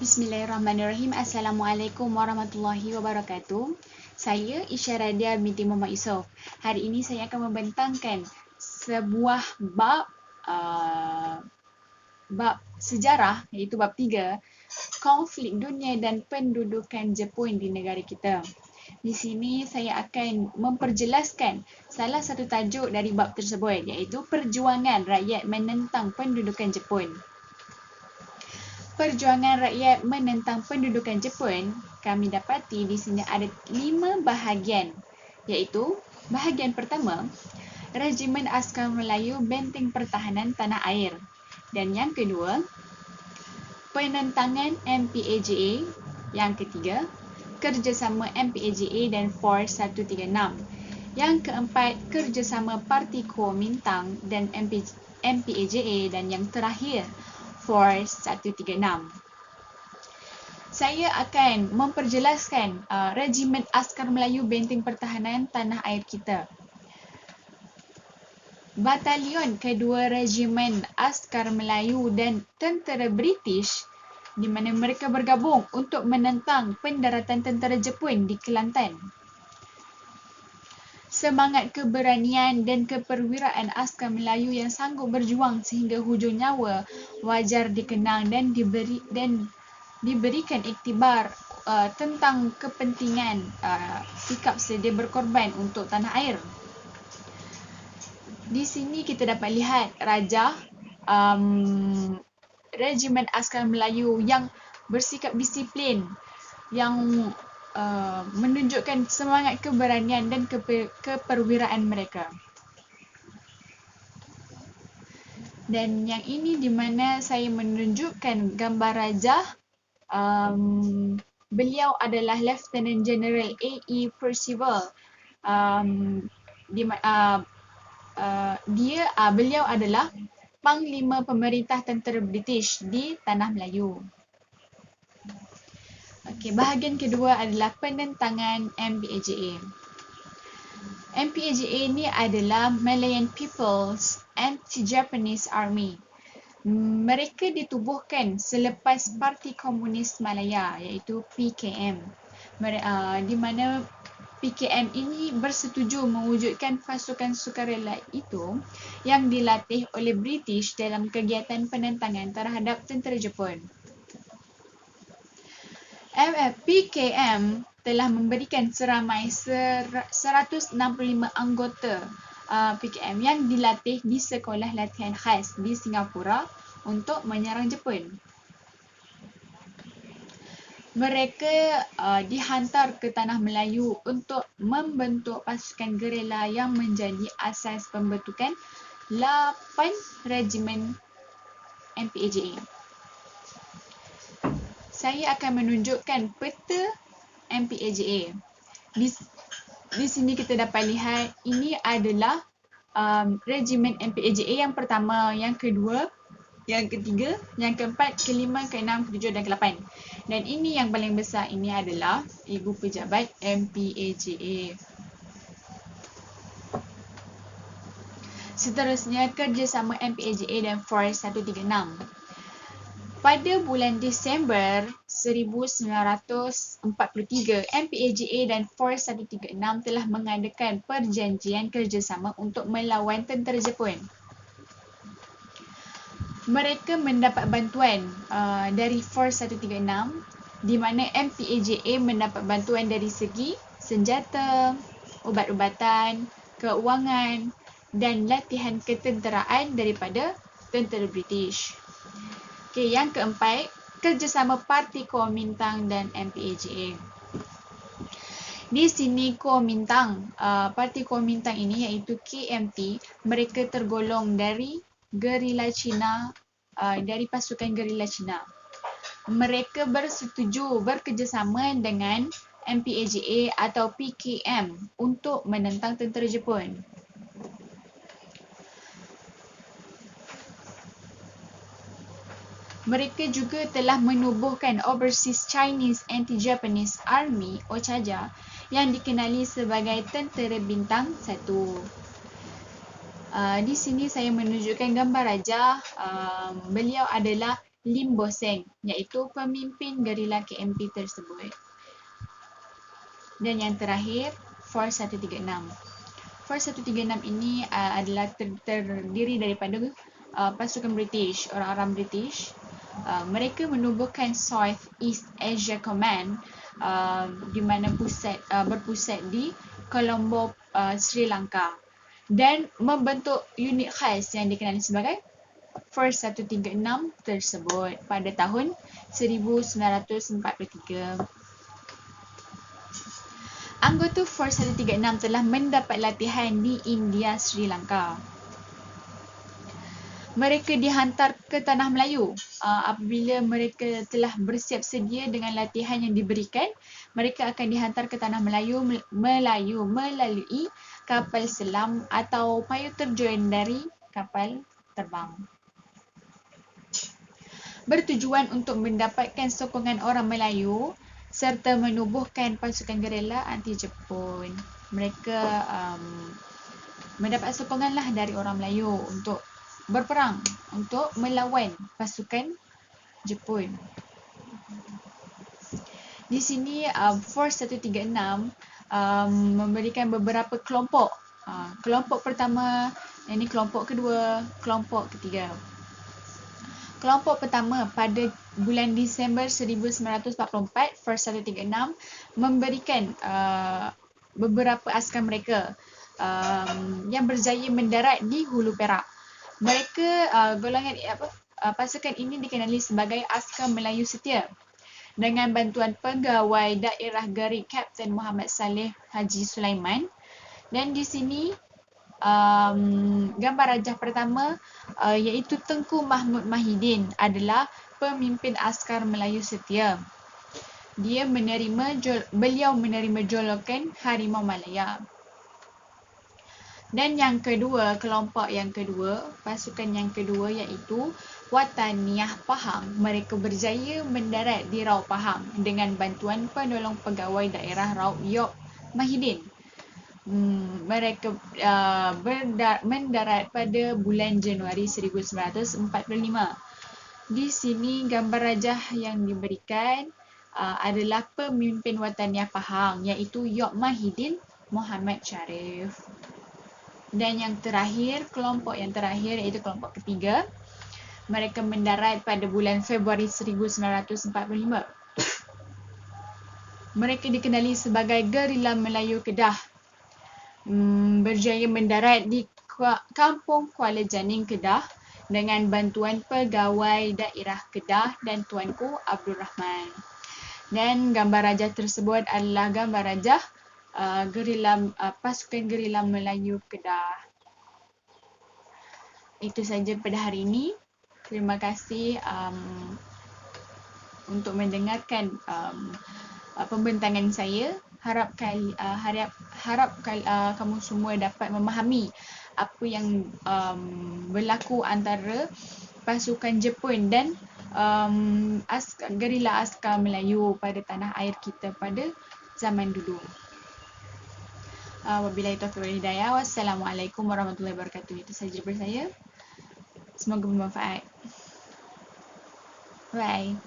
Bismillahirrahmanirrahim. Assalamualaikum warahmatullahi wabarakatuh. Saya Isya Radia binti Muhammad Yusof. Hari ini saya akan membentangkan sebuah bab sejarah, iaitu bab 3, konflik dunia dan pendudukan Jepun di negara kita. Di sini saya akan memperjelaskan salah satu tajuk dari bab tersebut, iaitu perjuangan rakyat menentang pendudukan Jepun. Perjuangan rakyat menentang pendudukan Jepun, kami dapati di sini ada 5 bahagian, iaitu bahagian pertama, Regimen Askar Melayu Benteng Pertahanan Tanah Air, dan yang kedua, penentangan MPAJA, yang ketiga, kerjasama MPAJA dan Force 136, yang keempat, kerjasama Parti Kuomintang dan MPAJA, dan yang terakhir, Force 136. Saya akan memperjelaskan Regimen Askar Melayu Benteng Pertahanan Tanah Air kita. Batalion kedua Regimen Askar Melayu dan Tentera British, di mana mereka bergabung untuk menentang pendaratan tentera Jepun di Kelantan. Semangat keberanian dan keperwiraan askar Melayu yang sanggup berjuang sehingga hujung nyawa wajar dikenang dan diberikan iktibar tentang kepentingan sikap sedia berkorban untuk tanah air. Di sini kita dapat lihat Raja Regimen Askar Melayu yang bersikap disiplin, yang menunjukkan semangat keberanian dan keperwiraan mereka. Dan yang ini di mana saya menunjukkan gambar raja. Beliau adalah Lieutenant General A.E. Percival. Beliau adalah Panglima Pemerintah Tentera British di Tanah Melayu. Okey, bahagian kedua adalah penentangan MPAJA. MPAJA ini adalah Malayan People's Anti-Japanese Army. Mereka ditubuhkan selepas Parti Komunis Malaya, iaitu PKM. Di mana PKM ini bersetuju mewujudkan pasukan sukarela itu yang dilatih oleh British dalam kegiatan penentangan terhadap tentera Jepun. PKM telah memberikan seramai 165 anggota PKM yang dilatih di sekolah latihan khas di Singapura untuk menyerang Jepun. Mereka dihantar ke Tanah Melayu untuk membentuk pasukan gerila yang menjadi asas pembentukan 8 Regimen MPAJA. Saya akan menunjukkan peta MPAJA. Di sini kita dapat lihat ini adalah Regimen MPAJA yang pertama, yang kedua, yang ketiga, yang keempat, kelima, keenam, ketujuh dan ke-8. Dan ini yang paling besar, ini adalah Ibu Pejabat MPAJA. Seterusnya, kerjasama MPAJA dan Force 136. Pada bulan Disember 1943, MPAJA dan Force 136 telah mengadakan perjanjian kerjasama untuk melawan tentera Jepun. Mereka mendapat bantuan dari Force 136, di mana MPAJA mendapat bantuan dari segi senjata, ubat-ubatan, keuangan dan latihan ketenteraan daripada tentera British. Okey, yang keempat, kerjasama Parti Kuomintang dan MPAJA. Di sini Kuomintang, Parti Kuomintang ini iaitu KMT, mereka tergolong dari gerila Cina, dari pasukan gerila Cina. Mereka bersetuju bekerjasama dengan MPAJA atau PKM untuk menentang tentera Jepun. Mereka juga telah menubuhkan Overseas Chinese Anti-Japanese Army (OCHAJA) yang dikenali sebagai Tentera Bintang 1. Di sini saya menunjukkan gambar raja. Beliau adalah Lim Bo Seng, iaitu pemimpin gerila KMT tersebut. Dan yang terakhir, Force 136. Force 136 ini adalah terdiri daripada pasukan British, orang-orang British. Mereka menubuhkan South East Asia Command di mana berpusat di Colombo, Sri Lanka, dan membentuk unit khas yang dikenali sebagai Force 136 tersebut pada tahun 1943. Anggota Force 136 telah mendapat latihan di India, Sri Lanka. Mereka dihantar ke Tanah Melayu. Apabila mereka telah bersiap sedia dengan latihan yang diberikan, mereka akan dihantar ke Tanah Melayu melalui kapal selam atau payung terjun dari kapal terbang. Bertujuan untuk mendapatkan sokongan orang Melayu serta menubuhkan pasukan gerila anti-Jepun. Mereka mendapat sokonganlah dari orang Melayu untuk berperang, untuk melawan pasukan Jepun. Di sini Force 136 memberikan beberapa kelompok. Kelompok pertama, ini kelompok kedua, kelompok ketiga. Kelompok pertama pada bulan Disember 1944, Force 136 memberikan beberapa askar mereka yang berjaya mendarat di Hulu Perak. Mereka pasukan ini dikenali sebagai Askar Melayu Setia dengan bantuan pegawai daerah Gerik Kapten Muhammad Saleh Haji Sulaiman. Dan di sini gambar rajah pertama iaitu Tengku Mahmud Mahidin adalah pemimpin Askar Melayu Setia. Beliau menerima jolokan Harimau Malaya. Dan yang kedua, kelompok yang kedua, pasukan yang kedua iaitu Wataniah Pahang. Mereka berjaya mendarat di Raub Pahang dengan bantuan penolong pegawai daerah Raub Yok Mahidin. Mereka mendarat pada bulan Januari 1945. Di sini gambar rajah yang diberikan adalah pemimpin Wataniah Pahang iaitu Yok Mahidin Muhammad Sharif. Dan yang terakhir, kelompok yang terakhir iaitu kelompok ketiga. Mereka mendarat pada bulan Februari 1945. Mereka dikenali sebagai Gerila Melayu Kedah. Berjaya mendarat di Kampung Kuala Janing, Kedah dengan bantuan pegawai daerah Kedah dan Tuanku Abdul Rahman. Dan gambar rajah tersebut adalah gambar rajah pasukan gerila Melayu Kedah. Itu saja pada hari ini. Terima kasih untuk mendengarkan pembentangan saya. Harap kamu semua dapat memahami apa yang berlaku antara pasukan Jepun dan gerila askar Melayu pada tanah air kita pada zaman dulu. Wabillahi taufiq wal hidayah. Wassalamualaikum warahmatullahi wabarakatuh. Itu sahaja daripada saya. Semoga bermanfaat. Bye.